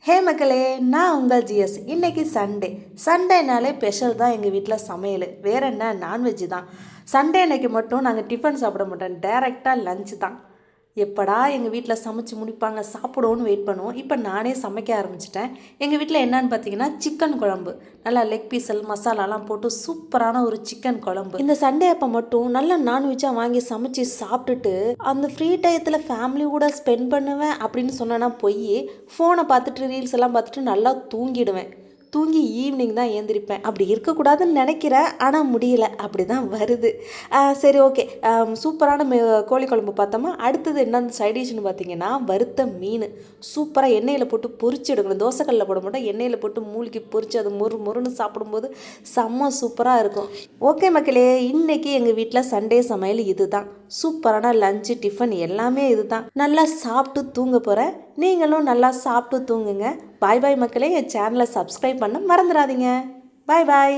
ஹே மக்களே, நான் உங்கள் ஜிஎஸ். இன்றைக்கி சண்டேனாலே ஸ்பெஷல் தான் எங்கள் வீட்டில் சமையல். வேறு என்ன, நான்வெஜ்ஜு தான். சண்டே அன்னைக்கு மட்டும் நாங்கள் டிஃபன் சாப்பிட மாட்டோம், டைரெக்டாக லஞ்சு தான். எப்படா எங்கள் வீட்டில் சமைச்சு முடிப்பாங்க சாப்பிடுவோன்னு வெயிட் பண்ணுவோம். இப்போ நானே சமைக்க ஆரம்பிச்சிட்டேன். எங்கள் வீட்டில் என்னன்னு பார்த்தீங்கன்னா சிக்கன் குழம்பு, நல்லா லெக் பீஸல் மசாலாலாம் போட்டு சூப்பரான ஒரு சிக்கன் குழம்பு. இந்த சண்டே அப்போ மட்டும் நல்லா நான்வெஜ்ஜாக வாங்கி சமைச்சு சாப்பிட்டுட்டு அந்த ஃப்ரீ டயத்தில் ஃபேமிலி கூட ஸ்பெண்ட் பண்ணுவேன் அப்படின்னு சொன்னேன்னா போய் ஃபோனை பார்த்துட்டு ரீல்ஸ் எல்லாம் பார்த்துட்டு நல்லா தூங்கிடுவேன். தூங்கி ஈவினிங் தான் ஏந்திரிப்பேன். அப்படி இருக்கக்கூடாதுன்னு நினைக்கிறேன், ஆனால் முடியல, அப்படி தான் வருது. சரி, ஓகே. சூப்பரான கோழி குழம்பு பார்த்தோமா. அடுத்தது என்னன்னு சைடிஷ்னு பார்த்தீங்கன்னா வறுத்த மீன். சூப்பராக எண்ணெயில் போட்டு பொரிச்சு எடுக்கணும். தோசைக்கல்லில் போட மாட்டோம், எண்ணெயில் போட்டு மூழ்கி பொரிச்சு அது மொறுன்னு சாப்பிடும்போது செம்ம சூப்பராக இருக்கும். ஓகே மக்களே, இன்றைக்கி எங்கள் வீட்டில் சண்டே சமையல் இது தான். சூப்பரான லஞ்சு டிஃபன் எல்லாமே இது தான். நல்லா சாப்பிட்டு தூங்க போகிறேன். நீங்களும் நல்லா சாப்பிட்டு தூங்குங்க. பாய் பாய் மக்களே. என் சேனலை சப்ஸ்கிரைப் பண்ண மறந்துடாதீங்க. பாய் பாய்.